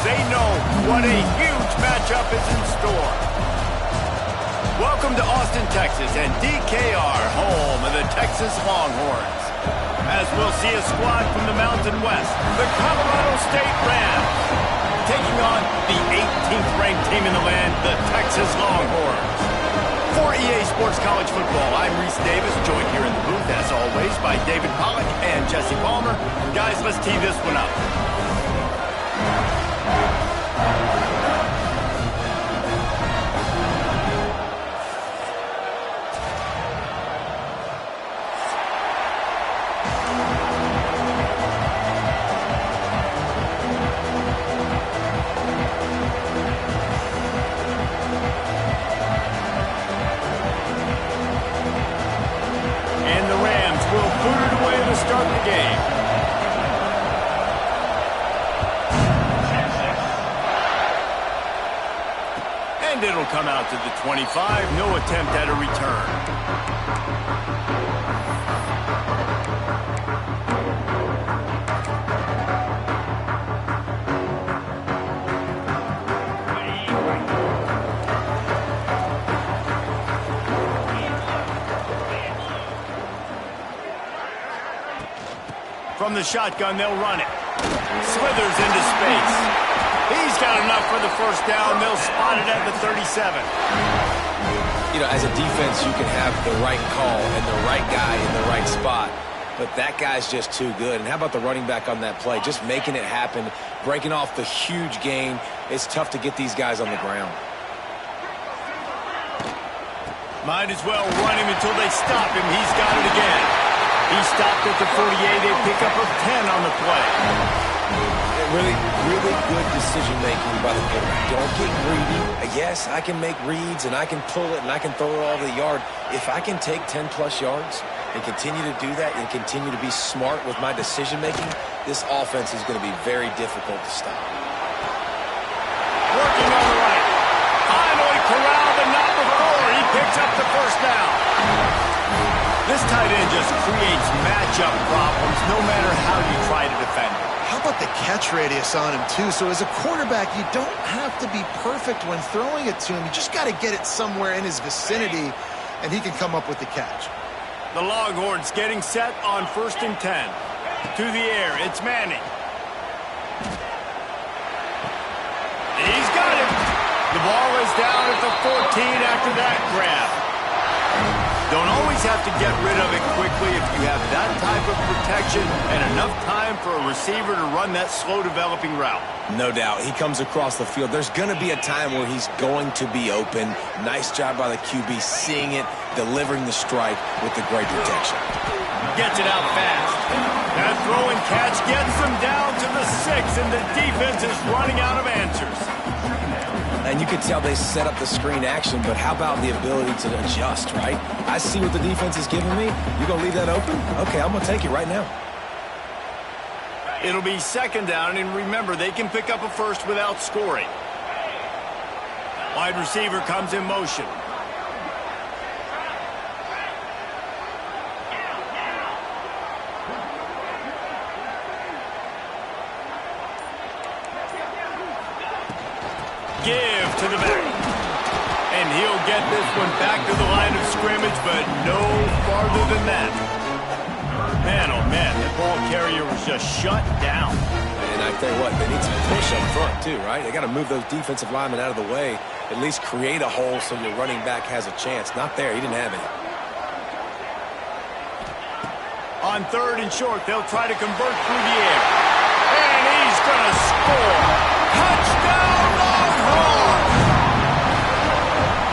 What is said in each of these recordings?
they know what a huge matchup is in store. Welcome to Austin, Texas, and DKR, home of the Texas Longhorns. As we'll see a squad from the Mountain West, the Colorado State Rams, taking on the 18th ranked team in the land, the Texas Longhorns. For EA Sports College Football, I'm Reese Davis, joined here in the booth, as always, by David Pollack and Jesse Palmer. Guys, let's tee this one up. Start the game. And it'll come out to the 25. No attempt at a return. From the shotgun, they'll run it. Slithers into space. He's got enough for the first down. They'll spot it at the 37. You know, as a defense, you can have the right call and the right guy in the right spot, but that guy's just too good. And how about the running back on that play? Just making it happen, breaking off the huge gain. It's tough to get these guys on the ground. Might as well run him until they stop him. He's got it again. He stopped at the 48. They pick up a 10 on the play. Really good decision-making by the quarterback. Don't get greedy. Yes, I can make reads, and I can pull it, and I can throw it all over the yard. If I can take 10-plus yards and continue to do that and continue to be smart with my decision-making, this offense is going to be very difficult to stop. Working on the right. Finally corralled, but not before. He picks up the first down. This tight end just creates matchup problems no matter how you try to defend him. How about the catch radius on him, too? So as a quarterback, you don't have to be perfect when throwing it to him. You just got to get it somewhere in his vicinity, and he can come up with the catch. The Longhorns getting set on 1st and 10. To the air, it's Manning. He's got it. The ball is down at the 14 after that grab. Don't always have to get rid of it quickly if you have that type of protection and enough time for a receiver to run that slow-developing route. No doubt. He comes across the field. There's going to be a time where he's going to be open. Nice job by the QB seeing it, delivering the strike with the great protection. Gets it out fast. That throw and catch gets them down to the 6, and the defense is running out of answers. And you can tell they set up the screen action, but how about the ability to adjust, right? I see what the defense is giving me. You're going to leave that open? Okay, I'm going to take it right now. It'll be 2nd down, and remember, they can pick up a first without scoring. Wide receiver comes in motion. Give to the back. And he'll get this one back to the line of scrimmage, but no farther than that. Man, oh man, the ball carrier was just shut down. And I tell you what, they need some push up front too, right? They got to move those defensive linemen out of the way, at least create a hole so your running back has a chance. Not there, he didn't have any. On 3rd and short, they'll try to convert through the air. And he's going to score. Touchdown, Longhorns!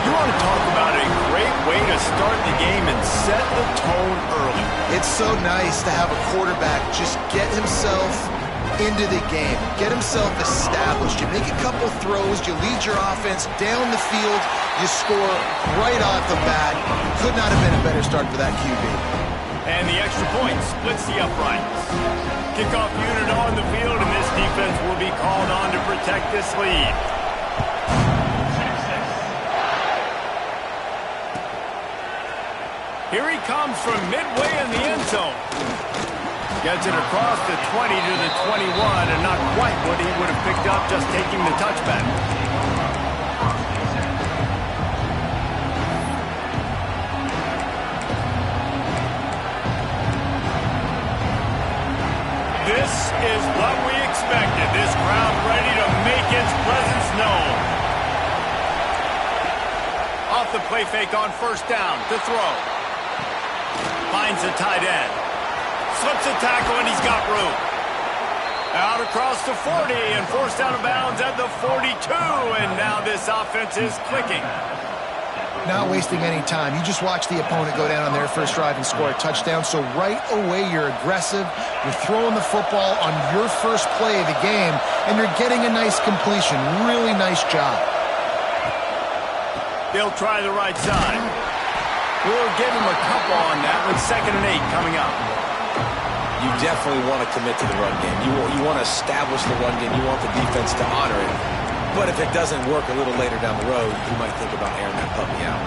You want to talk about a great way to start the game and set the tone early. It's so nice to have a quarterback just get himself into the game, get himself established. You make a couple throws, you lead your offense down the field, you score right off the bat. Could not have been a better start for that QB. And the extra point splits the uprights. Kickoff unit on the field, and this defense will be called on to protect this lead. Here he comes from midway in the end zone. Gets it across the 20 to the 21, and not quite what he would have picked up just taking the touchback. This is what we expected. This crowd ready to make its presence known. Off the play fake on first down to throw. Finds the tight end. Slips a tackle, and he's got room. Out across the 40 and forced out of bounds at the 42. And now this offense is clicking. Not wasting any time. You just watch the opponent go down on their first drive and score a touchdown. So right away, you're aggressive. You're throwing the football on your first play of the game, and you're getting a nice completion. Really nice job. They'll try the right side. We'll give him a couple on that with 2nd and 8 coming up. You definitely want to commit to the run game. You want to establish the run game. You want the defense to honor it. But if it doesn't work a little later down the road, you might think about airing that puppy out.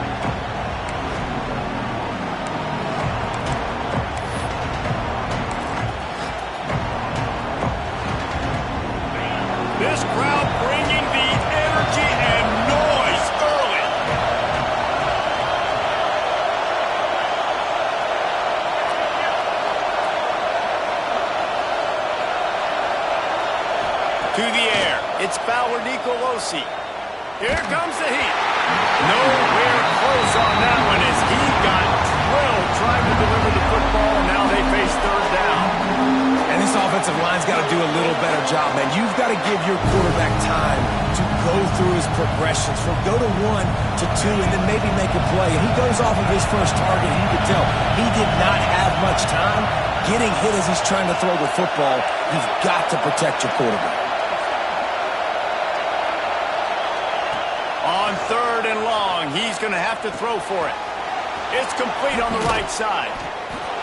This crowd bringing the energy and noise early. To the air. It's Fowler Nicolosi. Here comes the heat. Nowhere close on that one as he got drilled trying to deliver the football, and now they face 3rd down. And this offensive line's got to do a little better job, man. You've got to give your quarterback time to go through his progressions from go to 1 to 2 and then maybe make a play. And he goes off of his first target, and you can tell he did not have much time getting hit as he's trying to throw the football. You've got to protect your quarterback. On 3rd and long, he's going to have to throw for it. It's complete on the right side.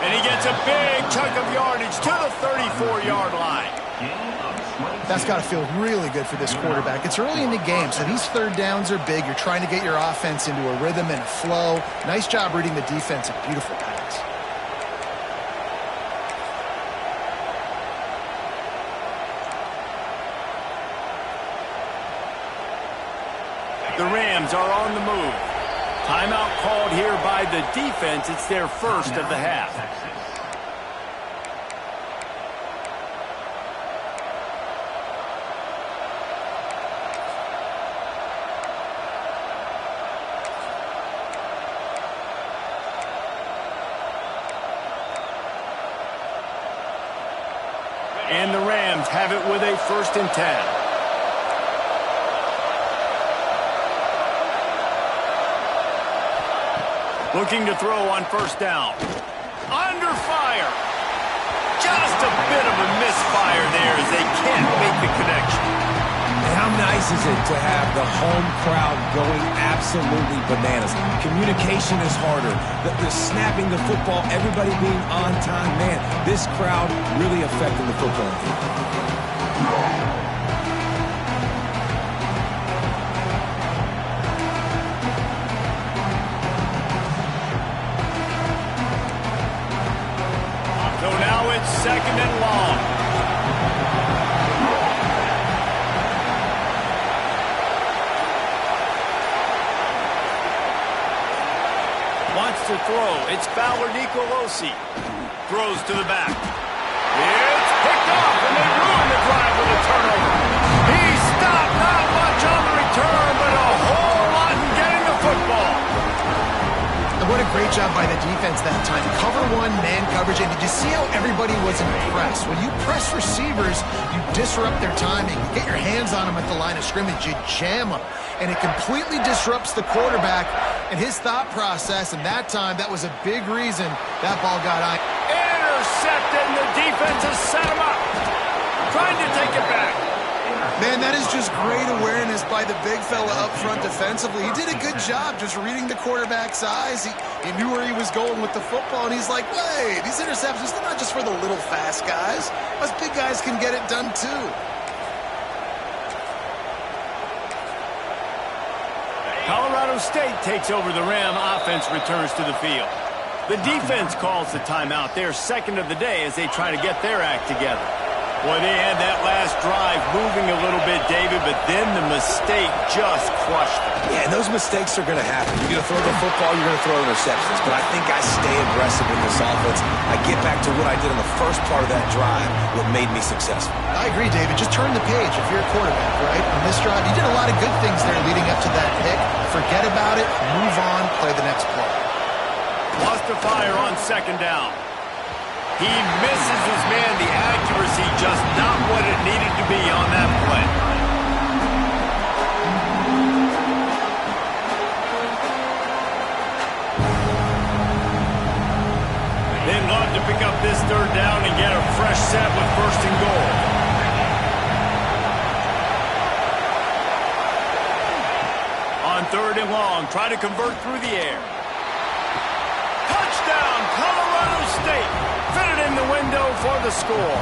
And he gets a big chunk of yardage to the 34-yard line. That's got to feel really good for this quarterback. It's early in the game, so these 3rd downs are big. You're trying to get your offense into a rhythm and a flow. Nice job reading the defense. A beautiful pass. The Rams are on the move. Timeout called here by the defense. It's their first of the half. And the Rams have it with a 1st and 10. Looking to throw on first down. Under fire. Just a bit of a misfire there as they can't make the connection. And how nice is it to have the home crowd going absolutely bananas? Communication is harder. The snapping the football, everybody being on time. Man, this crowd really affecting the football game. So now it's 2nd and long. Wants to throw. It's Fowler Nicolosi. Throws to the back. It's picked off, and they ruin the drive with a turnover. He stopped, not much on the return, but a whole lot in getting the football. And what a great job by the defense that time. Cover 1, man coverage, and did you see how everybody was impressed? When you press receivers, you disrupt their timing. You get your hands on them at the line of scrimmage. You jam them, and it completely disrupts the quarterback and his thought process, and that time, that was a big reason that ball got on. Intercepted, and the defense has set him up. Trying to take it back. Man, that is just great awareness by the big fella up front defensively. He did a good job just reading the quarterback's eyes. He knew where he was going with the football, and he's like, wait, these interceptions, they're not just for the little fast guys. Us big guys can get it done too. Colorado State takes over. The Ram offense returns to the field. The defense calls the timeout. They're second of the day as they try to get their act together. Boy, they had that last drive moving a little bit, David, but then the mistake just crushed them. Yeah, and those mistakes are going to happen. You're going to throw the football, you're going to throw interceptions. But I think I stay aggressive in this offense. I get back to what I did in the first part of that drive, what made me successful. I agree, David. Just turn the page if you're a quarterback, right? On this drive, you did a lot of good things there leading up to that pick. Forget about it, move on, play the next play. Lost to fire on second down. He misses his man. The accuracy just not what it needed to be on that play. They'd love to pick up this third down and get a fresh set with first and goal. On third and long, try to convert through the air. Touchdown, Colorado State. Fit it in the window for the score.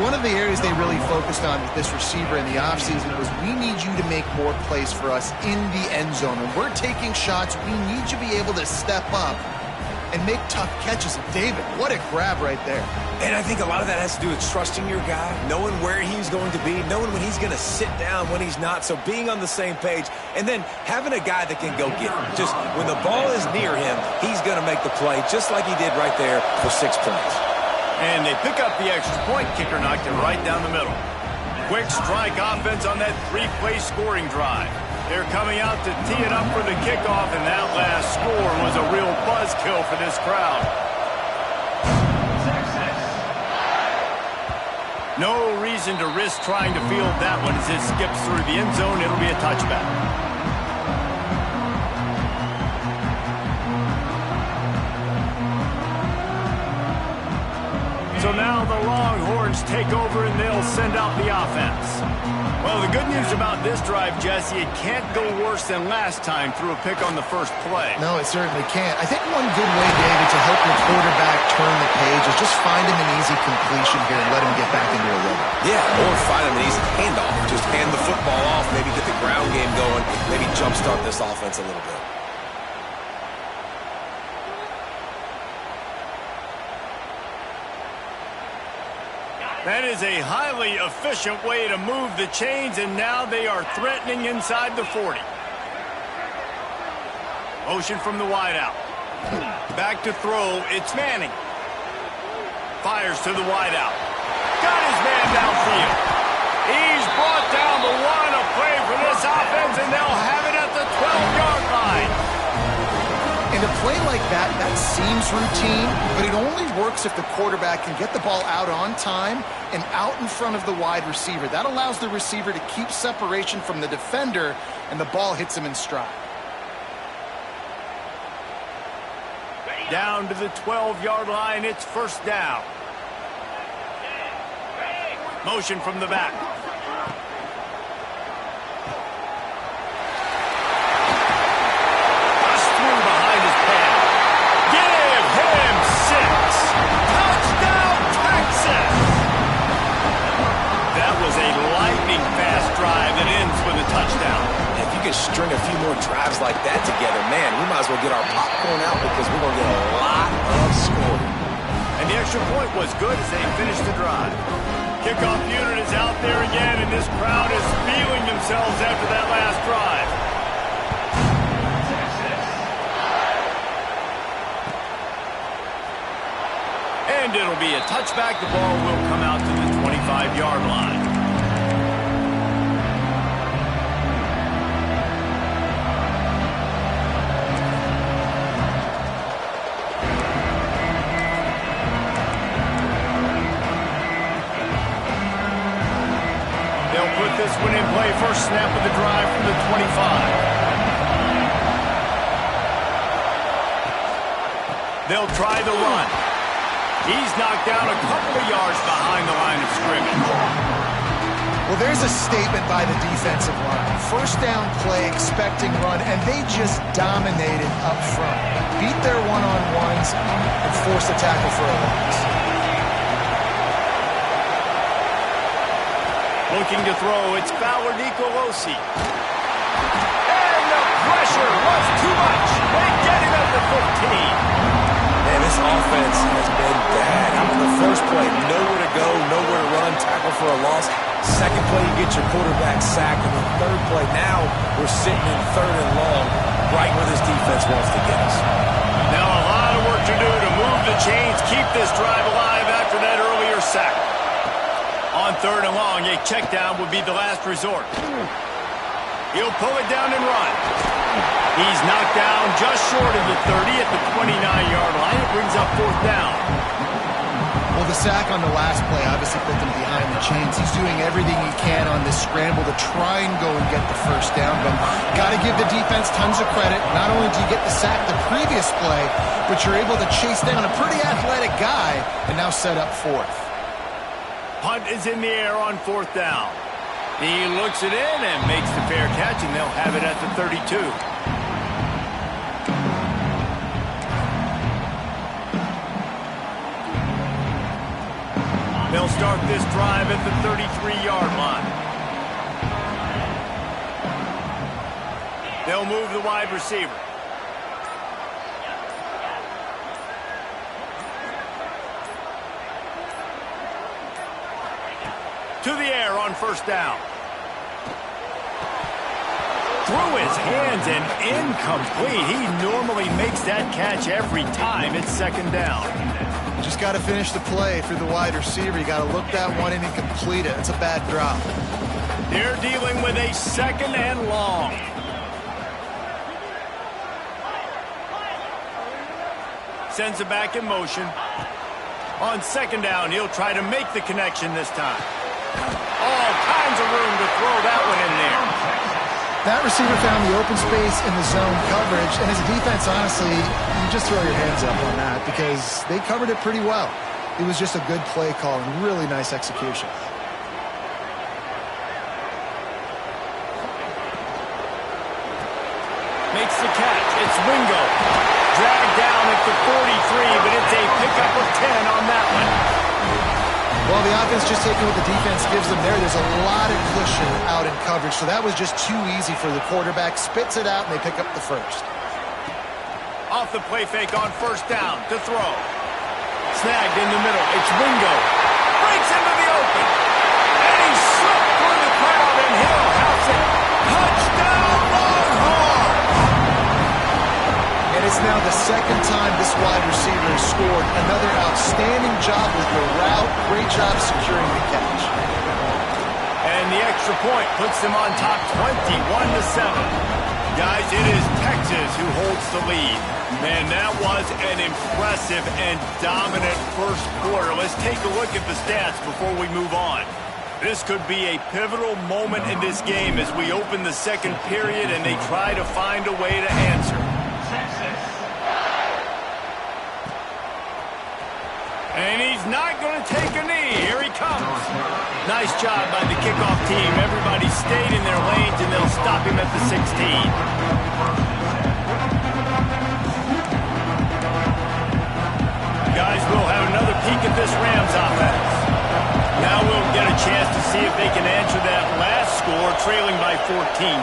One of the areas they really focused on with this receiver in the offseason was we need you to make more plays for us in the end zone. When we're taking shots, we need you to be able to step up and make tough catches. And David, what a grab right there. And I think a lot of that has to do with trusting your guy, knowing where he's going to be, knowing when he's going to sit down, when he's not. So being on the same page, and then having a guy that can go get him. Just when the ball is near him, he's going to make the play, just like he did right there for 6 points. And they pick up the extra point. Kicker knocked it right down the middle. Quick strike offense on that 3-play scoring drive. They're coming out to tee it up for the kickoff, and that last score was a real buzzkill for this crowd. No reason to risk trying to field that one as it skips through the end zone. It'll be a touchback. So now the Longhorns take over and they'll send out the offense. Well, the good news about this drive, Jesse, it can't go worse than last time through a pick on the first play. No, it certainly can't. I think one good way, David, to help your quarterback turn the page is just find him an easy completion here and let him get back into a rhythm. Yeah, or find him an easy handoff. Just hand the football off, maybe get the ground game going, maybe jumpstart this offense a little bit. That is a highly efficient way to move the chains, and now they are threatening inside the 40. Motion from the wideout. Back to throw. It's Manning. Fires to the wideout. Got his man downfield. He's brought down the one. A play for this offense, and they'll have it at the 12-yard line. And a play like that, that seems routine, but it only works if the quarterback can get the ball out on time and out in front of the wide receiver. That allows the receiver to keep separation from the defender, and the ball hits him in stride. Down to the 12-yard line, it's first down. Motion from the back. String a few more drives like that together, man, we might as well get our popcorn out because we're going to get a lot of scoring. And the extra point was good as they finished the drive. Kickoff unit is out there again, and this crowd is feeling themselves after that last drive. And it'll be a touchback. The ball will come out to the 25-yard line. This one in play, first snap of the drive from the 25. They'll try the run. He's knocked down a couple of yards behind the line of scrimmage. Well, there's a statement by the defensive line. First down play, expecting run, and they just dominated up front. Beat their one-on-ones and forced a tackle for a loss. Looking to throw, it's Fowler Nicolosi. And the pressure was too much. They get him at the 15. Man, this offense has been bad. On the first play, nowhere to go, nowhere to run, tackle for a loss. Second play, you get your quarterback sacked. And the third play, now we're sitting in 3rd and long, right where this defense wants to get us. Now a lot of work to do to move the chains, keep this drive alive after that earlier sack. On 3rd and long, a check down would be the last resort. He'll pull it down and run. He's knocked down just short of the 30 at the 29-yard line. It brings up 4th down. Well, the sack on the last play obviously put them behind the chains. He's doing everything he can on this scramble to try and go and get the 1st down. But got to give the defense tons of credit. Not only do you get the sack the previous play, but you're able to chase down a pretty athletic guy and now set up 4th. Punt is in the air on 4th down. He looks it in and makes the fair catch, and they'll have it at the 32. They'll start this drive at the 33-yard line. They'll move the wide receiver. To the air on 1st down. Through his hands and incomplete. He normally makes that catch every time. It's 2nd down. Just got to finish the play for the wide receiver. You got to look that one in and complete it. It's a bad drop. They're dealing with a 2nd and long. Sends it back in motion. On 2nd down, he'll try to make the connection this time. All kinds of room to throw that one in there. That receiver found the open space in the zone coverage, and as a defense, honestly, you just throw your hands up on that because they covered it pretty well. It was just a good play call and really nice execution. Makes the catch. It's Wingo. Dragged down at the 43, but it's a pickup of 10 on that one. Well, the offense just taking what the defense gives them there. There's a lot of cushion out in coverage, so that was just too easy for the quarterback. Spits it out, and they pick up the 1st. Off the play fake on 1st down to throw. Snagged in the middle. It's Wingo. Breaks into the open. And he slipped through the crowd, and Hill house it. Touchdown, Longhorns! And it's now the 2nd time this wide receiver has scored. Another outstanding job with the route. Great job securing the catch. And the extra point puts them on top 21-7. Guys, it is Texas who holds the lead. Man, that was an impressive and dominant 1st quarter. Let's take a look at the stats before we move on. This could be a pivotal moment in this game as we open the 2nd period and they try to find a way to answer. And he's not going to take a knee. Here he comes. Nice job by the kickoff team. Everybody stayed in their lanes, and they'll stop him at the 16. Guys, we'll have another peek at this Rams offense. Now we'll get a chance to see if they can answer that last score, trailing by 14,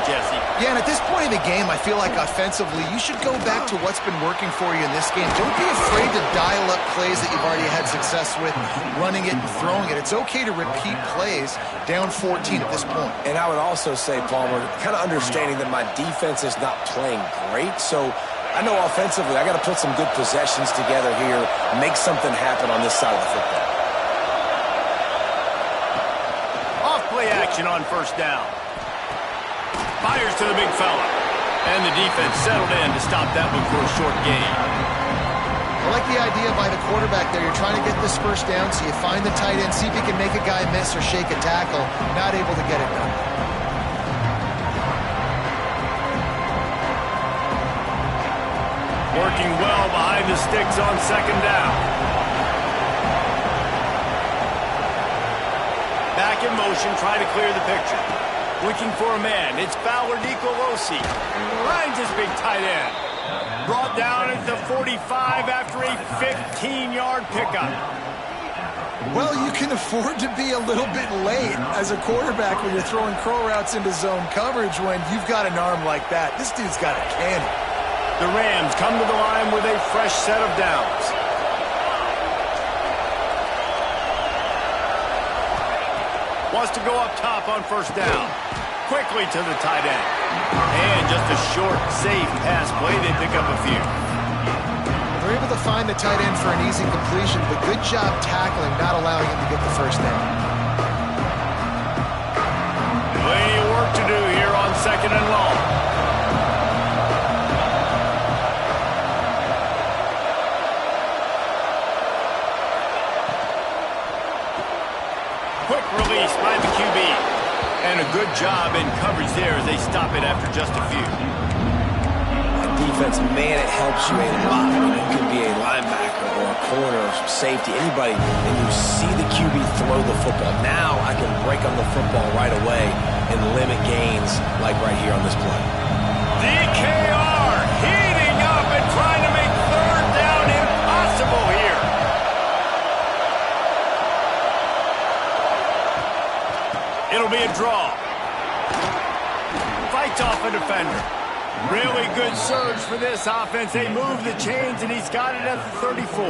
Jesse. Yeah, and at this point in the game, I feel like offensively, you should go back to what's been working for you in this game. Don't be afraid to dial up plays that you've already had success with, running it and throwing it. It's okay to repeat plays down 14 at this point. And I would also say, Palmer, kind of understanding that my defense is not playing great, so I know offensively I got to put some good possessions together here, make something happen on this side of the football. Play action on 1st down. Fires to the big fella. And the defense settled in to stop that one for a short gain. I like the idea by the quarterback there. You're trying to get this 1st down, so you find the tight end, see if he can make a guy miss or shake a tackle. Not able to get it done. Working well behind the sticks on 2nd down. Back in motion, trying to clear the picture. Looking for a man. It's Fowler Nicolosi. Finds his big tight end. Brought down at the 45 after a 15-yard pickup. Well, you can afford to be a little bit late as a quarterback when you're throwing crow routes into zone coverage when you've got an arm like that. This dude's got a cannon. The Rams come to the line with a fresh set of downs. Wants to go up top on first down. Quickly to the tight end. And just a short, safe pass play. They pick up a few. They're able to find the tight end for an easy completion, but good job tackling, not allowing him to get the first down. Plenty of work to do here on 2nd and long. Quick release by the QB. And a good job in coverage there as they stop it after just a few. Defense, man, it helps you a lot. You can be a linebacker or a corner or safety, anybody, and you see the QB throw the football. Now I can break on the football right away and limit gains like right here on this play. DKR heating up and trying to make 3rd down impossible here. It'll be a draw. Fights off a defender. Really good surge for this offense. They move the chains, and he's got it at the 34.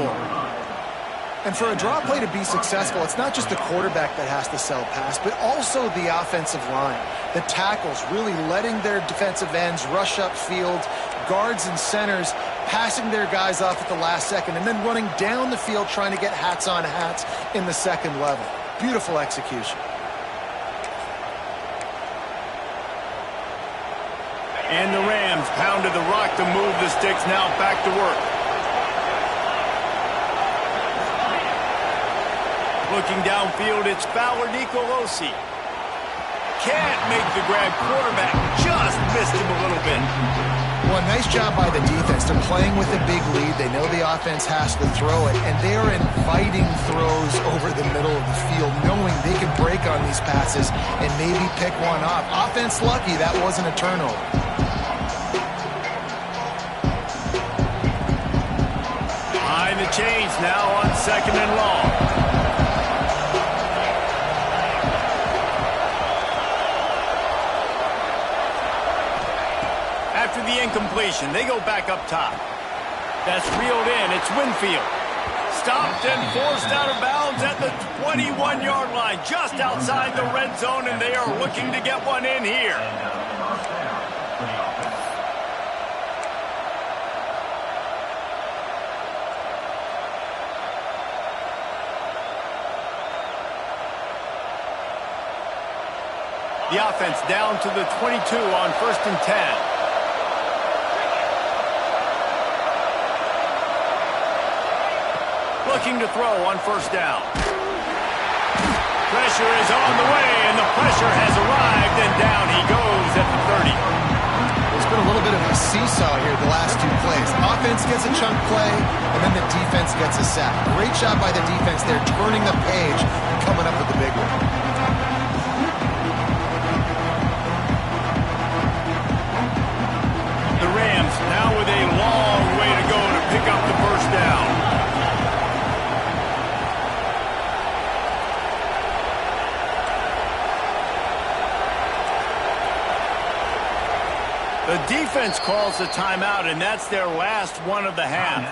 And for a draw play to be successful, it's not just the quarterback that has to sell pass, but also the offensive line. The tackles really letting their defensive ends rush upfield, guards and centers passing their guys off at the last second, and then running down the field trying to get hats on hats in the second level. Beautiful execution. And the Rams pounded the rock to move the sticks. Now back to work. Looking downfield, it's Fowler Nicolosi. Can't make the grab. Quarterback just missed him a little bit. Well, nice job by the defense. They're playing with a big lead. They know the offense has to throw it, and they are inviting throws over the middle of the field, knowing they can break on these passes and maybe pick one off. Offense lucky that wasn't a turnover. Behind the chains now on 2nd and long. After the incompletion, they go back up top. That's reeled in. It's Winfield. Stopped and forced out of bounds at the 21-yard line, just outside the red zone, and they are looking to get one in here. The offense down to the 22 on 1st and 10. Looking to throw on 1st down. Pressure is on the way, and the pressure has arrived, and down he goes at the 30. There's been a little bit of a seesaw here the last 2 plays. Offense gets a chunk play, and then the defense gets a sack. Great job by the defense there, turning the page and coming up with the big one. The Rams now with a long way to go to pick up the 1st down. The defense calls the timeout, and that's their last one of the half.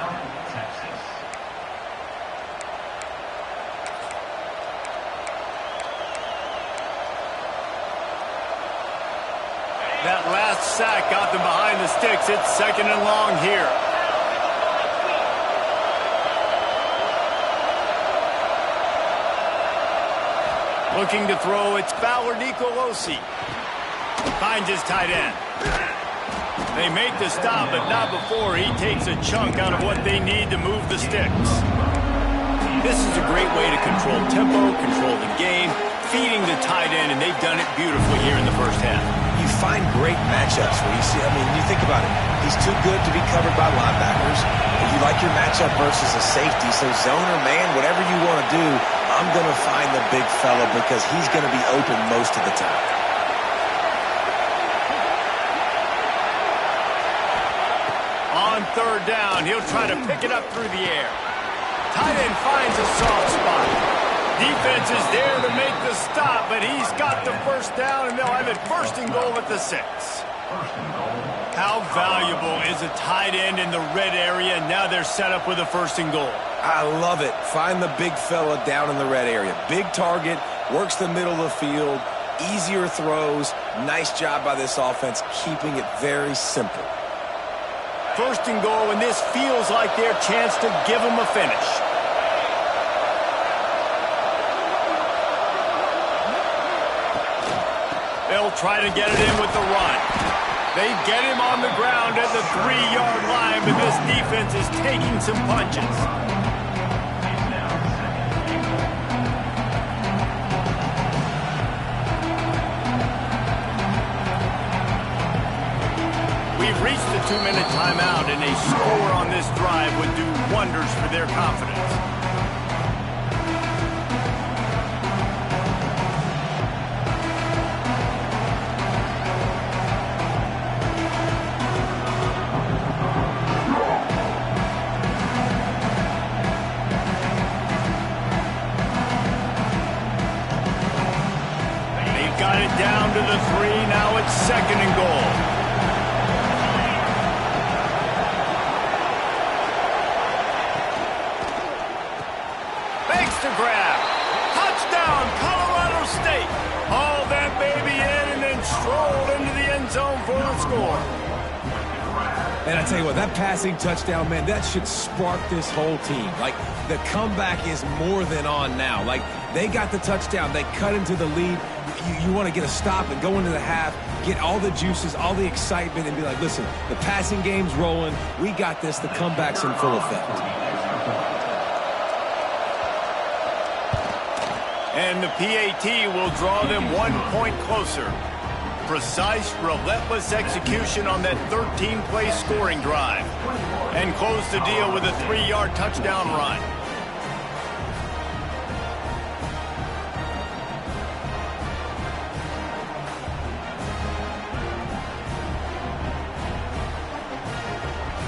That last sack got them behind the sticks. It's 2nd and long here. Looking to throw, it's Fowler Nicolosi. Finds his tight end. They make the stop, but not before he takes a chunk out of what they need to move the sticks. This is a great way to control tempo, control the game, feeding the tight end, and they've done it beautifully here in the 1st half. You find great matchups where you see, you think about it. He's too good to be covered by linebackers. You like your matchup versus a safety, so zone or man, whatever you want to do, I'm going to find the big fella because he's going to be open most of the time. On 3rd down, he'll try to pick it up through the air. Tight end finds a soft spot. Defense is there to make the stop, but he's got the 1st down, and they'll have it 1st and goal at the 6. How valuable is a tight end in the red area? Now they're set up with a 1st and goal. I love it. Find the big fella down in the red area. Big target, works the middle of the field, easier throws. Nice job by this offense, keeping it very simple. 1st and goal, and this feels like their chance to give them a finish. They'll try to get it in with the run. They get him on the ground at the 3-yard line, but this defense is taking some punches. We've reached the 2-minute timeout, and a score on this drive would do wonders for their confidence. Got it down to the 3. Now it's 2nd and goal. Makes the grab. Touchdown, Colorado State. Haul that baby in and then strolled into the end zone for the score. And I tell you what, that passing touchdown, man, that should spark this whole team. Like, the comeback is more than on now. Like, they got the touchdown. They cut into the lead. You want to get a stop and go into the half, get all the juices, all the excitement, and be like, listen, the passing game's rolling. We got this. The comeback's in full effect. And the PAT will draw them 1 point closer. Precise, relentless execution on that 13-play scoring drive. And close the deal with a 3-yard touchdown run.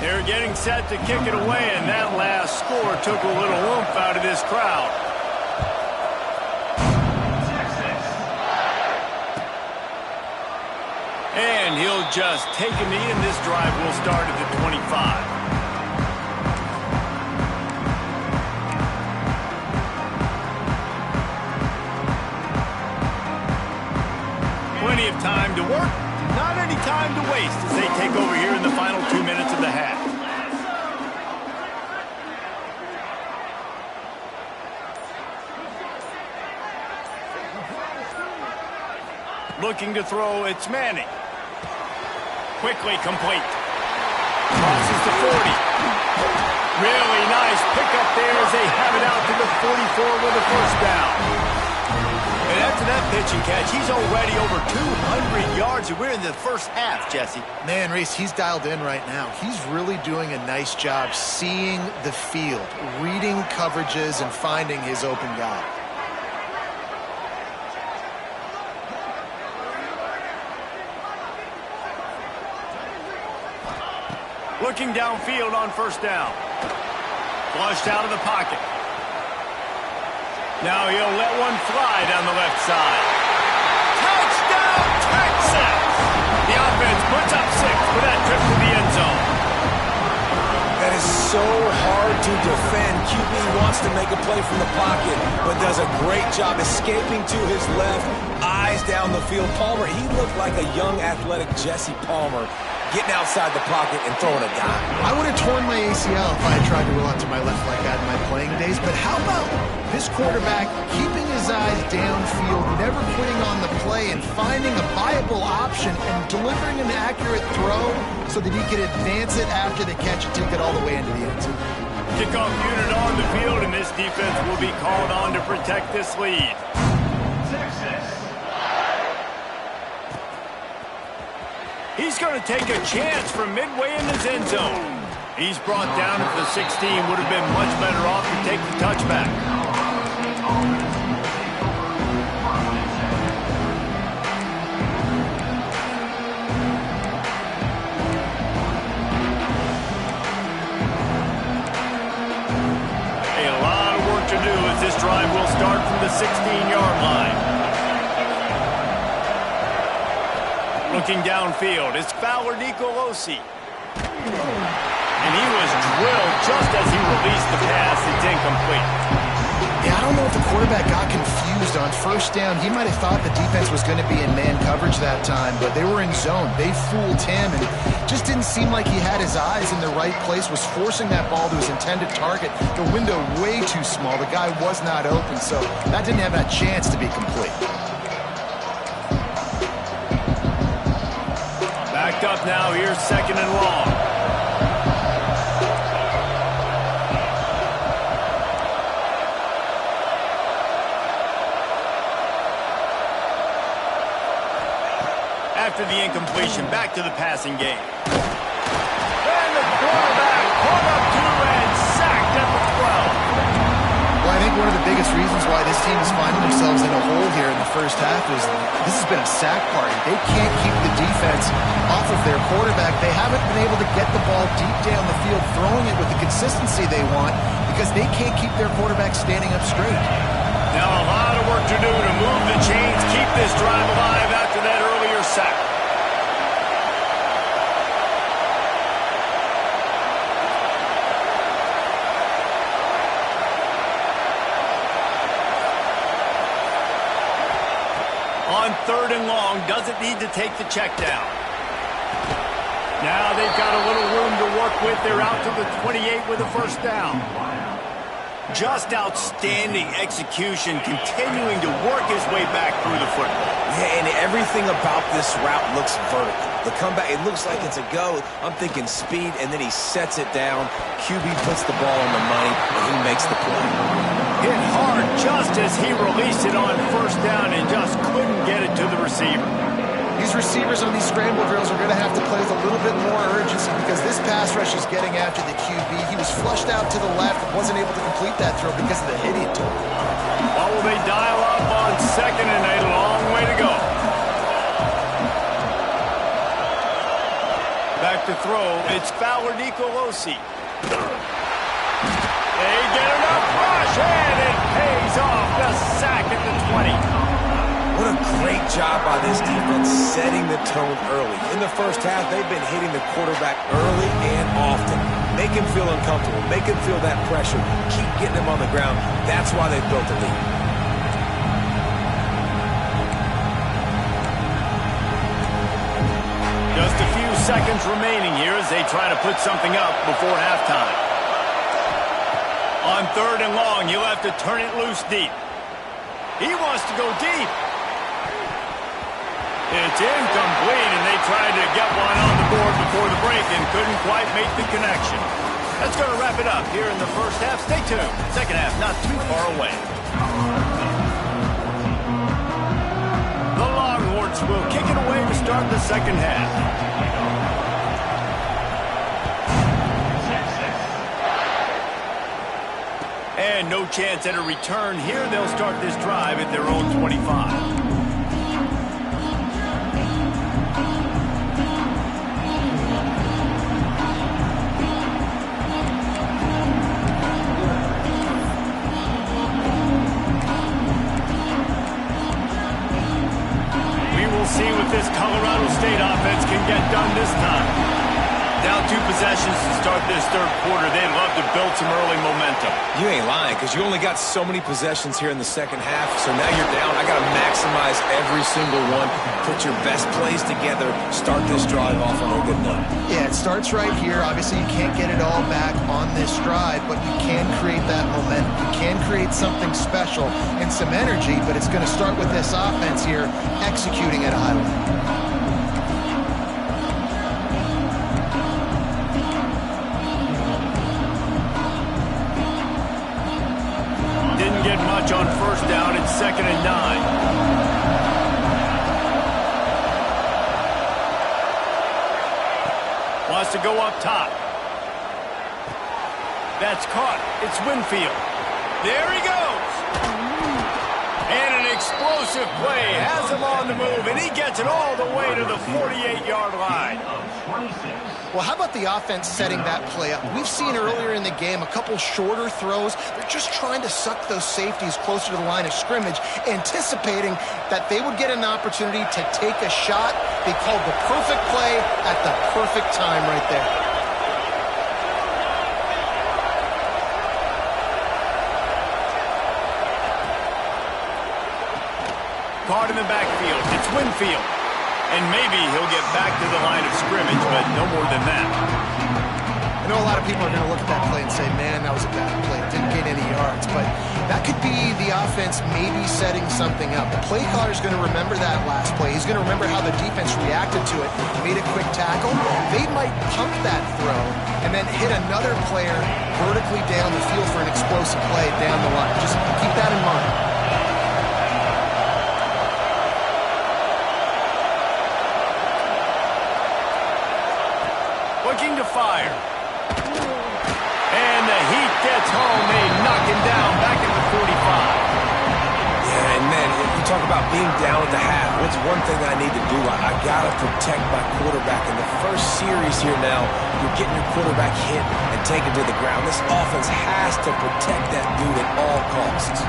They're getting set to kick it away, and that last score took a little oomph out of this crowd. And he'll just take a knee, and this drive will start at the 25. Plenty of time to work. Not any time to waste as they take over here in the final 2 minutes of the half. Looking to throw, it's Manning. Quickly complete. Crosses the 40. Really nice pickup there as they have it out to the 44 with a 1st down. And after that pitch and catch, he's already over 200 yards, and we're in the 1st half, Jesse. Man, Reese, he's dialed in right now. He's really doing a nice job seeing the field, reading coverages, and finding his open guy. Looking downfield on 1st down. Flushed out of the pocket. Now he'll let one fly down the left side. Touchdown, Texas! The offense puts up 6 for that trip to the end zone. That is so hard to defend. QB wants to make a play from the pocket, but does a great job escaping to his left, eyes down the field. Palmer, he looked like a young, athletic Jesse Palmer, getting outside the pocket and throwing a dime. I would have torn my ACL if I had tried to roll out to my left like that in my playing days, but how about this quarterback keeping his eyes downfield, never quitting on the play, and finding a viable option and delivering an accurate throw so that he could advance it after the catch and take it all the way into the end zone. Kickoff unit on the field, and this defense will be called on to protect this lead. He's going to take a chance from midway in his end zone. He's brought down at the 16, would have been much better off to take the touchback. A lot of work to do as this drive will start from the 16-yard line. Looking downfield, it's Fowler Nicolosi. And he was drilled just as he released the pass. It's incomplete. Yeah, I don't know if the quarterback got confused on first down. He might have thought the defense was going to be in man coverage that time, but they were in zone. They fooled him, and just didn't seem like he had his eyes in the right place, was forcing that ball to his intended target. The window way too small. The guy was not open, so that didn't have that chance to be complete. Backed up now, here's 2nd and long. After the incompletion, back to the passing game. And the quarterback pulled up 2 and sacked at the 12. Well, I think one of the biggest reasons why this team is finding themselves in a hole here in the first half is this has been a sack party. They can't keep the defense off of their quarterback. They haven't been able to get the ball deep down the field, throwing it with the consistency they want because they can't keep their quarterback standing up straight. Now a lot of work to do to move the chains, keep this drive alive after that earlier sack. On 3rd and long, doesn't need to take the check down. Now they've got a little room to work with. They're out to the 28 with a first down. Just outstanding execution, continuing to work his way back through the football. Yeah, and everything about this route looks vertical. The comeback, it looks like it's a go. I'm thinking speed, and then he sets it down. QB puts the ball on the money, and he makes the play. Hit hard just as he released it on first down and just couldn't get it to the receiver. These receivers on these scramble drills are going to have to play with a little bit more urgency because this pass rush is getting after the QB. He was flushed out to the left and wasn't able to complete that throw because of the hit he took. What will they dial up on 2nd and a long way to go? Back to throw, it's Fowler Nicolosi. They get enough rush, and it pays off the sack at the 20. What a great job by this defense setting the tone early. In the first half, they've been hitting the quarterback early and often. Make him feel uncomfortable. Make him feel that pressure. Keep getting him on the ground. That's why they've built the lead. Just a few seconds remaining here as they try to put something up before halftime. On 3rd and long, you'll have to turn it loose deep. He wants to go deep. It's incomplete, and they tried to get one on the board before the break and couldn't quite make the connection. That's going to wrap it up here in the first half. Stay tuned. Second half not too far away. The Longhorns will kick it away to start the second half. And no chance at a return here. They'll start this drive at their own 25. See what this Colorado State offense can get done this time. Down 2 possessions to start this 3rd quarter. They'd love to build some early momentum. You ain't lying, because you only got so many possessions here in the second half, so now you're down. I got to maximize every single one. Put your best plays together. Start this drive off on a good note. Yeah, it starts right here. Obviously, you can't get it all back on this drive, but you can create that momentum. You can create something special and some energy, but it's going to start with this offense here executing at a high level. Get much on first down. It's 2nd and 9. Wants to go up top. That's caught. It's Winfield. There he goes. And an explosive play has him on the move, and he gets it all the way to the 48-yard line. Well, how about the offense setting that play up? We've seen earlier in the game a couple shorter throws. They're just trying to suck those safeties closer to the line of scrimmage, anticipating that they would get an opportunity to take a shot. They called the perfect play at the perfect time right there. Caught in the backfield. It's Winfield. And maybe he'll get back to the line of scrimmage, but no more than that. I know a lot of people are going to look at that play and say, man, that was a bad play. It didn't gain any yards. But that could be the offense maybe setting something up. The play caller is going to remember that last play. He's going to remember how the defense reacted to it, made a quick tackle. They might pump that throw and then hit another player vertically down the field for an explosive play down the line. Just keep that in mind. Looking to fire. And the heat gets home. They knock him down back at the 45. Yeah, and man, if you talk about being down at the half, what's one thing I need to do? I got to protect my quarterback. In the first series here now, you're getting your quarterback hit and taken to the ground. This offense has to protect that dude at all costs.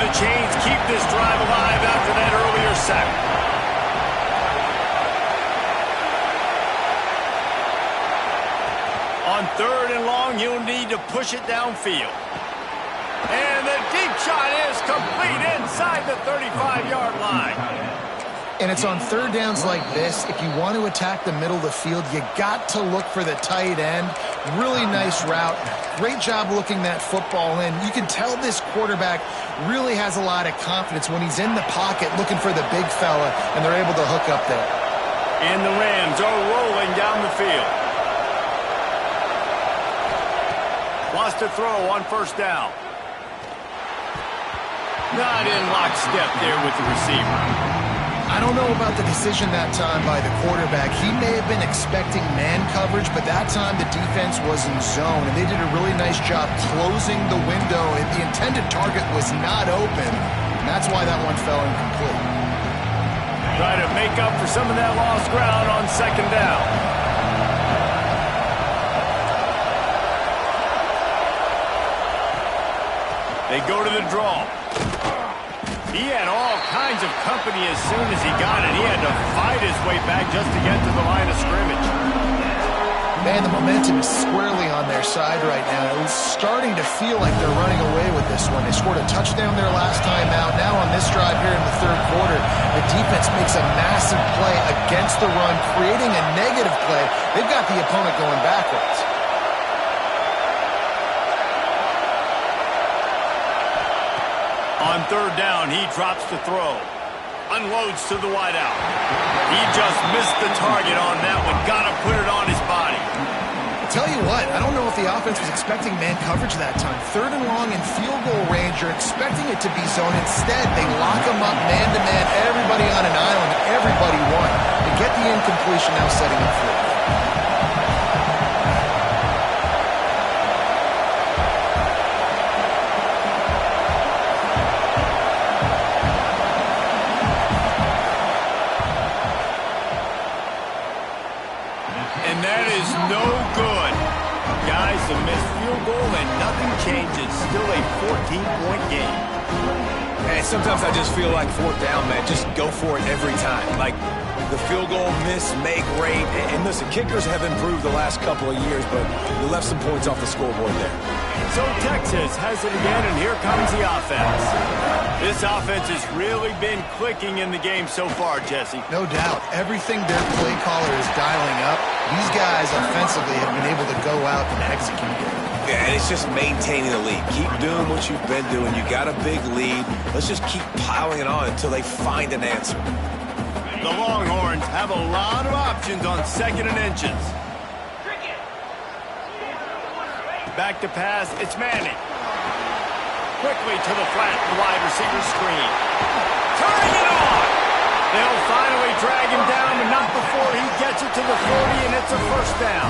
Chains keep this drive alive after that earlier sack. On 3rd and long, you'll need to push it downfield. And the deep shot is complete inside the 35-yard line. And it's on 3rd downs like this. If you want to attack the middle of the field, you got to look for the tight end. Really nice route. Great job looking that football in. You can tell this quarterback really has a lot of confidence when he's in the pocket looking for the big fella, and they're able to hook up there. And the Rams are rolling down the field. Wants to throw on 1st down. Not in lockstep there with the receiver. I don't know about the decision that time by the quarterback. He may have been expecting man coverage, but that time the defense was in zone, and they did a really nice job closing the window. The intended target was not open, and that's why that one fell incomplete. Try to make up for some of that lost ground on 2nd down. They go to the draw. He had all kinds of company as soon as he got it. He had to fight his way back just to get to the line of scrimmage. Man, the momentum is squarely on their side right now. It was starting to feel like they're running away with this one. They scored a touchdown their last time out. Now on this drive here in the 3rd quarter, the defense makes a massive play against the run, creating a negative play. They've got the opponent going backwards. On 3rd down, he drops to throw. Unloads to the wideout. He just missed the target on that one. Got to put it on his body. I'll tell you what, I don't know if the offense was expecting man coverage that time. 3rd and long in field goal range. You're expecting it to be zone. Instead, they lock him up man-to-man. Everybody on an island. Everybody won. They get the incompletion now setting up for it. A missed field goal and nothing changes. Still a 14-point game. And sometimes I just feel like 4th down, man. Just go for it every time. Like the field goal miss, make rate. And listen, kickers have improved the last couple of years, but you left some points off the scoreboard there. So Texas has it again, and here comes the offense. This offense has really been clicking in the game so far, Jesse. No doubt. Everything their play caller is dialing up, these guys offensively have been able to go out and execute it. Yeah, and it's just maintaining the lead. Keep doing what you've been doing. You got a big lead. Let's just keep piling it on until they find an answer. The Longhorns have a lot of options on 2nd and inches. Back to pass, it's Manning. Quickly to the flat, the wide receiver screen. Turning it on! They'll finally drag him down, but not before he gets it to the 40, and it's a first down.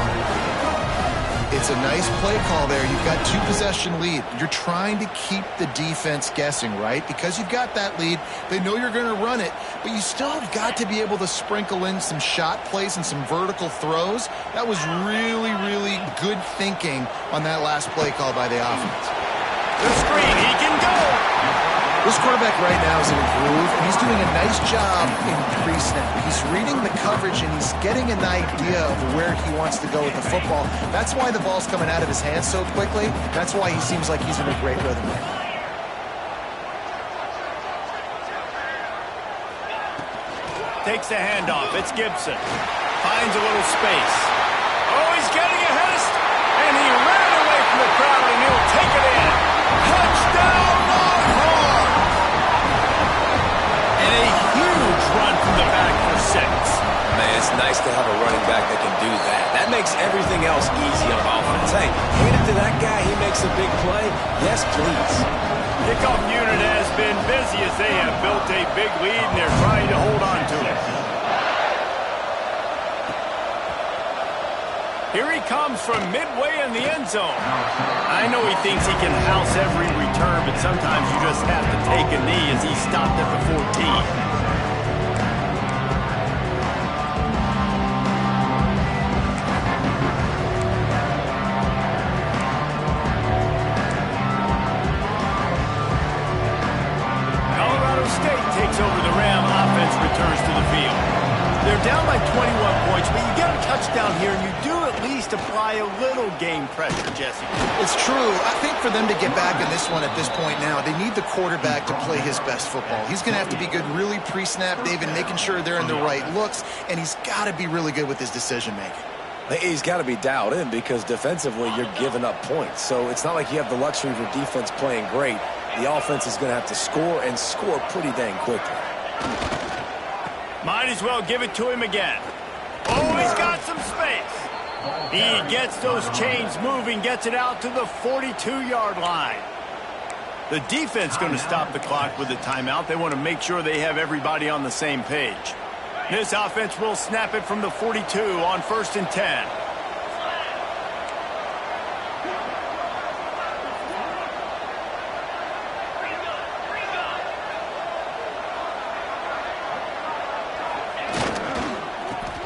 It's a nice play call there. You've got 2-possession lead. You're trying to keep the defense guessing, right? Because you've got that lead, they know you're going to run it, but you still have got to be able to sprinkle in some shot plays and some vertical throws. That was really, really good thinking on that last play call by the offense. The screen, he can go. This quarterback right now is in a groove, and he's doing a nice job in pre-snap. He's reading the coverage, and he's getting an idea of where he wants to go with the football. That's why the ball's coming out of his hands so quickly. That's why he seems like he's in a great rhythm right now. Takes the handoff. It's Gibson. Finds a little space. Oh, he's getting ahead, and he ran away from the crowd, and he'll take it in. Touchdown, Longhorns! And a huge run from the back for 6. Man, it's nice to have a running back that can do that. That makes everything else easy on offense. Hey, hand it to that guy, he makes a big play. Yes, please. Kickoff unit has been busy as they have built a big lead, and they're trying to hold on to it. Here he comes from midway in the end zone. I know he thinks he can house every return, but sometimes you just have to take a knee as he stopped at the 14. Over the Ram offense returns to the field. They're down by 21 points, but you get a touchdown here, and you do at least apply a little game pressure, Jesse. It's true. I think for them to get back in this one at this point now, they need the quarterback to play his best football. He's going to have to be good really pre-snap, David, making sure they're in the right looks, and he's got to be really good with his decision-making. He's got to be dialed in because defensively you're giving up points. So it's not like you have the luxury of your defense playing great. The offense is going to have to score and score pretty dang quickly. Might as well give it to him again. Oh, he's got some space. He gets those chains moving, gets it out to the 42-yard line. The defense going to stop the clock with a timeout. They want to make sure they have everybody on the same page. This offense will snap it from the 42 on 1st and 10.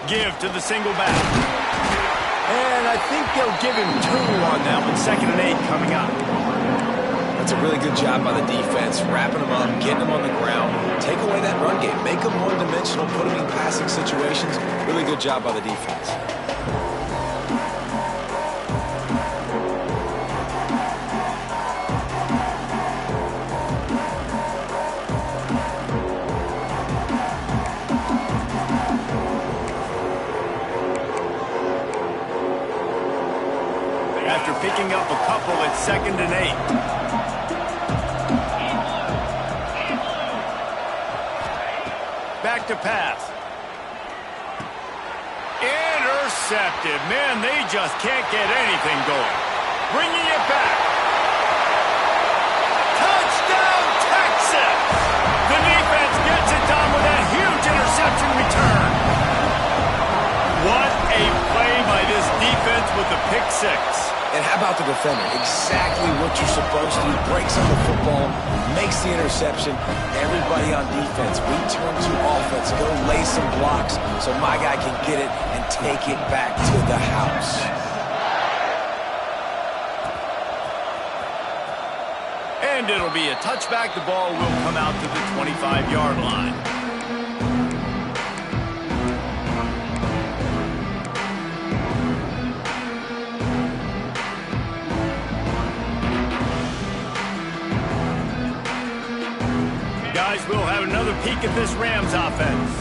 Give to the single back. And I think they'll give him 2 on that one. 2nd and 8 coming up. That's a really good job by the defense, wrapping them up, getting them on the ground, take away that run game, make them one-dimensional, put them in passing situations. Really good job by the defense. After picking up a couple, it's 2nd and 8. Back to pass. Intercepted. Man, they just can't get anything going. Bringing it back. Touchdown, Texas! The defense gets it done with that huge interception return. What a play by this defense with the pick 6. And how about the defender? Exactly what you're supposed to do. Breaks on the football, makes the interception. Everybody on defense, return to offense. Go lay some blocks so my guy can get it and take it back to the house. And it'll be a touchback. The ball will come out to the 25-yard line. Guys, we'll have another peek at this Rams offense.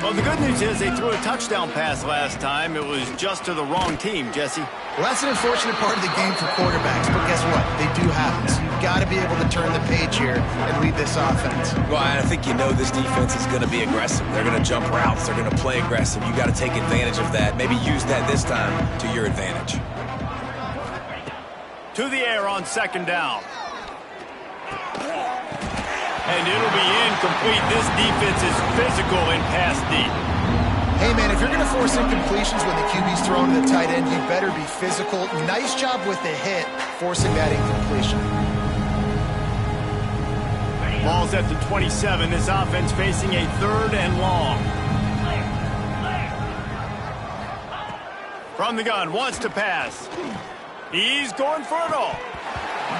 Well, the good news is they threw a touchdown pass last time. It was just to the wrong team, Jesse. Well, that's an unfortunate part of the game for quarterbacks, but guess what? They do happen. So you've got to be able to turn the page here and lead this offense. Well, I think you know this defense is going to be aggressive. They're going to jump routes. They're going to play aggressive. You got to take advantage of that. Maybe use that this time to your advantage. To the air on 2nd down. And it'll be incomplete. This defense is physical and pass deep. Hey, man, if you're going to force incompletions when the QB's throwing to the tight end, you better be physical. Nice job with the hit, forcing that incompletion. Ball's at the 27. This offense facing a 3rd and long. From the gun, wants to pass. He's going for it all.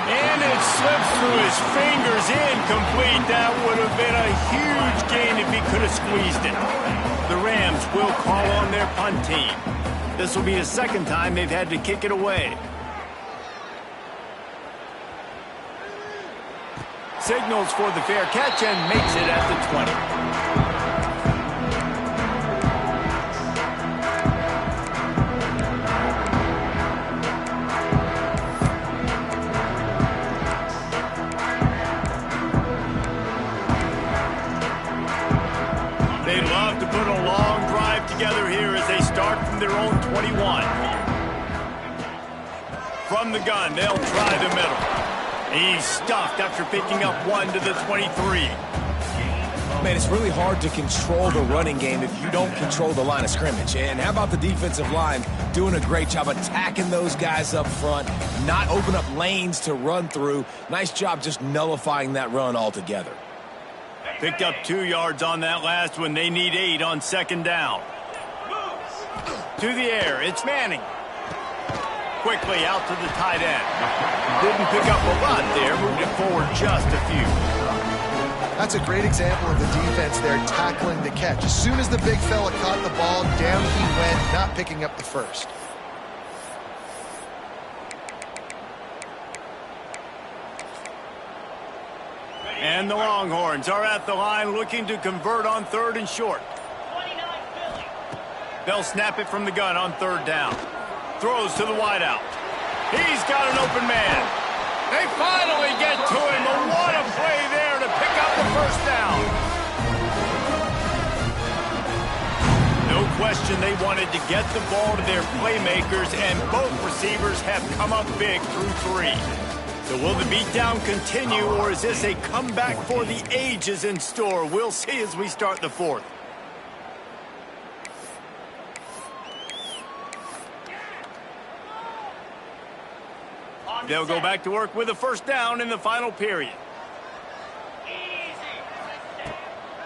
And it slips through his fingers, incomplete. That would have been a huge gain if he could have squeezed it. The Rams will call on their punt team. This will be the 2nd time they've had to kick it away. Signals for the fair catch and makes it at the 20. They love to put a long drive together here as they start from their own 21. From the gun, they'll try the middle. He's stuffed after picking up 1 to the 23. Man, it's really hard to control the running game if you don't control the line of scrimmage. And how about the defensive line doing a great job attacking those guys up front, not open up lanes to run through. Nice job just nullifying that run altogether. Picked up 2 yards on that last one. They need 8 on 2nd down. To the air, it's Manning. Quickly out to the tight end. Didn't pick up a lot there, moved it forward just a few. That's a great example of the defense there tackling the catch. As soon as the big fella caught the ball, down he went, not picking up the first. And the Longhorns are at the line looking to convert on 3rd and short. They'll snap it from the gun on 3rd down. Throws to the wideout. He's got an open man. They finally get to him. But what a play there to pick up the 1st down. No question they wanted to get the ball to their playmakers, and both receivers have come up big through 3. So will the beatdown continue, or is this a comeback for the ages in store? We'll see as we start the 4th. They'll go back to work with a 1st down in the final period.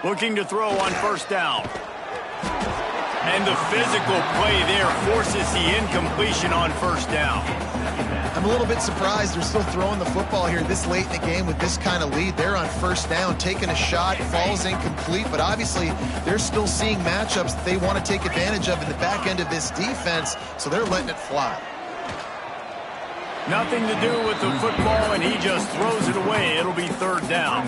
Looking to throw on 1st down. And the physical play there forces the incompletion on 1st down. I'm a little bit surprised they're still throwing the football here this late in the game with this kind of lead. They're on 1st down, taking a shot, falls incomplete, but obviously they're still seeing matchups that they want to take advantage of in the back end of this defense, so they're letting it fly. Nothing to do with the football, and he just throws it away. It'll be 3rd down.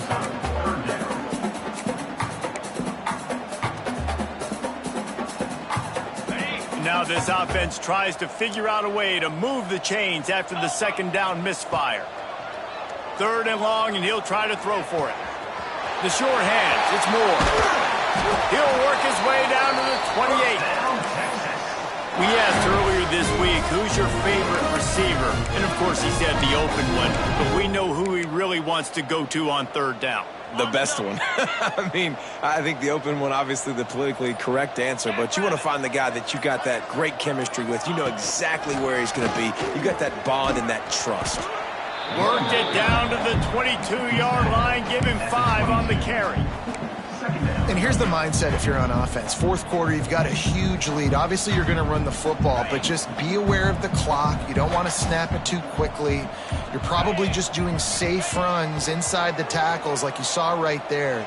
Now this offense tries to figure out a way to move the chains after the 2nd down misfire. 3rd and long, and he'll try to throw for it. The short hands, it's Moore. He'll work his way down to the 28. We asked earlier this week, who's your favorite receiver? And of course he said the open one, but we know who he really wants to go to on 3rd down. The best one. I mean, I think the open one, obviously the politically correct answer, but you want to find the guy that you got that great chemistry with. You know exactly where he's going to be. You got that bond and that trust. Worked it down to the 22-yard line, give him 5 on the carry. And here's the mindset if you're on offense. 4th quarter, you've got a huge lead. Obviously, you're going to run the football, but just be aware of the clock. You don't want to snap it too quickly. You're probably just doing safe runs inside the tackles like you saw right there.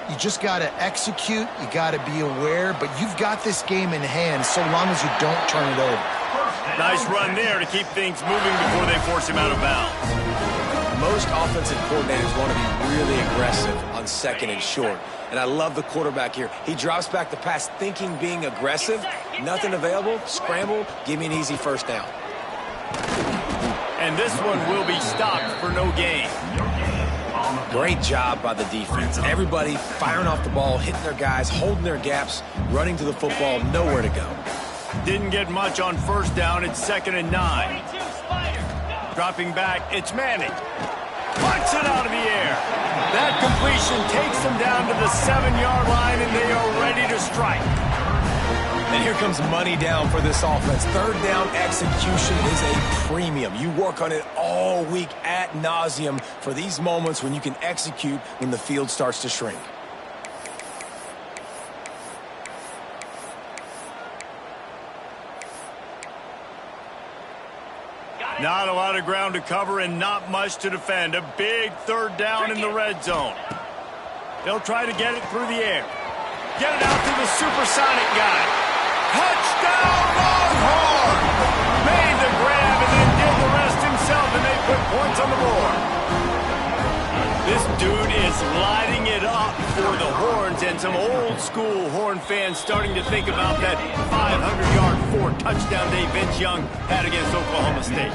You just got to execute. You got to be aware, but you've got this game in hand so long as you don't turn it over. Nice run there to keep things moving before they force him out of bounds. Most offensive coordinators want to be really aggressive on 2nd and short. And I love the quarterback here. He drops back the pass thinking being aggressive. Nothing available. Scramble. Give me an easy 1st down. And this one will be stopped for no gain. Great job by the defense. Everybody firing off the ball, hitting their guys, holding their gaps, running to the football, nowhere to go. Didn't get much on 1st down. It's 2nd and 9. Dropping back, it's Manning. Punch it out of the air. That completion takes them down to the 7-yard line, and they are ready to strike. And here comes money down for this offense. Third down execution is a premium. You work on it all week ad nauseum for these moments when you can execute when the field starts to shrink. Not a lot of ground to cover and not much to defend. A big third down in the red zone. They'll try to get it through the air. Get it out to the supersonic guy. Touchdown, Longhorn! Made the grab and then did the rest himself, and they put points on the board. This dude is lighting it up for the Horns, and some old-school Horn fans starting to think about that 500-yard, 4-touchdown day Vince Young had against Oklahoma State.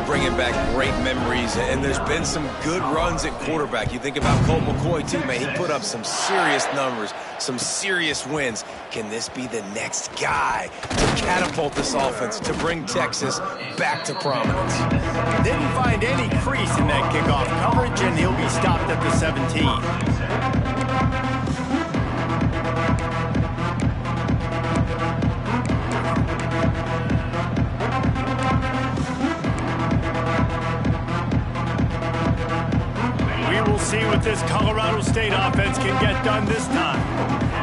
Bringing back great memories, and there's been some good runs at quarterback. You think about Colt McCoy, too, man. He put up some serious numbers, some serious wins. Can this be the next guy to catapult this offense, to bring Texas back to prominence? Didn't find any crease in that kickoff coverage, and he'll be stopped at the 17. See what this Colorado State offense can get done this time.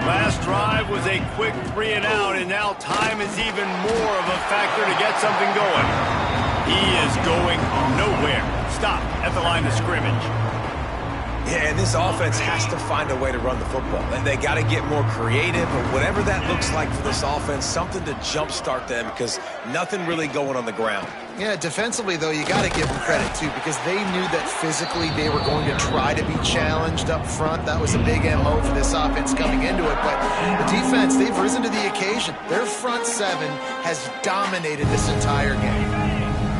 Last drive was a quick 3-and-out, and now time is even more of a factor to get something going. He is going nowhere. Stop at the line of scrimmage. Yeah, and this offense has to find a way to run the football. And they got to get more creative, or whatever that looks like for this offense, something to jumpstart them, because nothing really going on the ground. Yeah, defensively, though, you got to give them credit, too, because they knew that physically they were going to try to be challenged up front. That was a big MO for this offense coming into it. But the defense, they've risen to the occasion. Their front seven has dominated this entire game.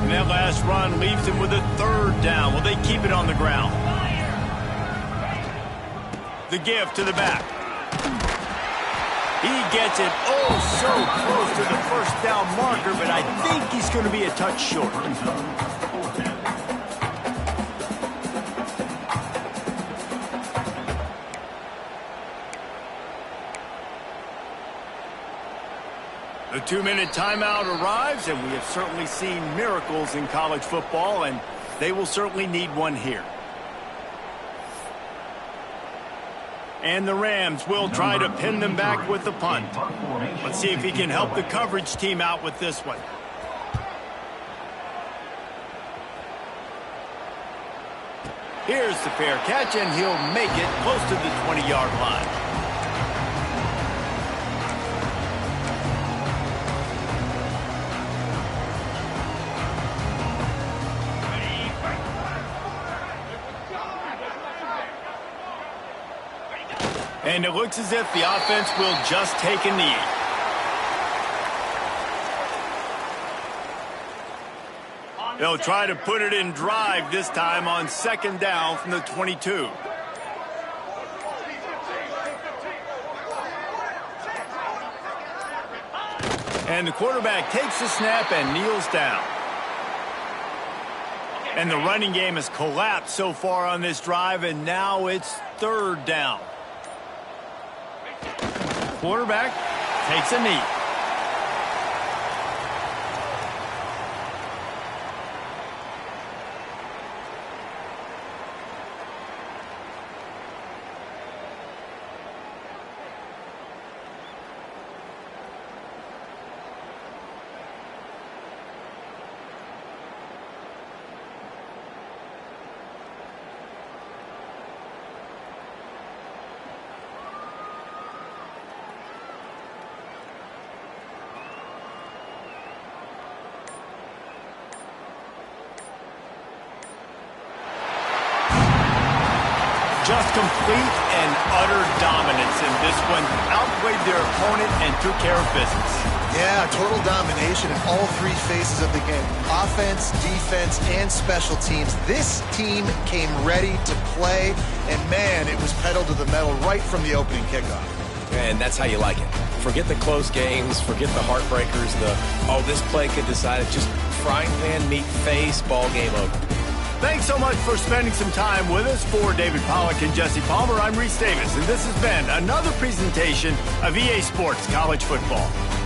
And that last run leaves them with a third down. Will they keep it on the ground? The give to the back. He gets it so close to the first down marker, but I think he's going to be a touch short. The 2-minute timeout arrives, and we have certainly seen miracles in college football, and they will certainly need one here. And the Rams will try to pin them back with the punt. Let's see if he can help the coverage team out with this one. Here's the fair catch, and he'll make it close to the 20-yard line. And it looks as if the offense will just take a knee. They'll try to put it in drive this time on second down from the 22. And the quarterback takes the snap and kneels down. And the running game has collapsed so far on this drive, and now it's third down. Quarterback takes a knee. Just complete and utter dominance in this one. Outplayed their opponent and took care of business. Yeah, total domination in all three phases of the game. Offense, defense, and special teams. This team came ready to play, and man, it was pedal to the metal right from the opening kickoff. And that's how you like it. Forget the close games, forget the heartbreakers, this play could decide it. Just frying pan, meat face, ball game over. Thanks so much for spending some time with us. For David Pollack and Jesse Palmer, I'm Reese Davis, and this has been another presentation of EA Sports College Football.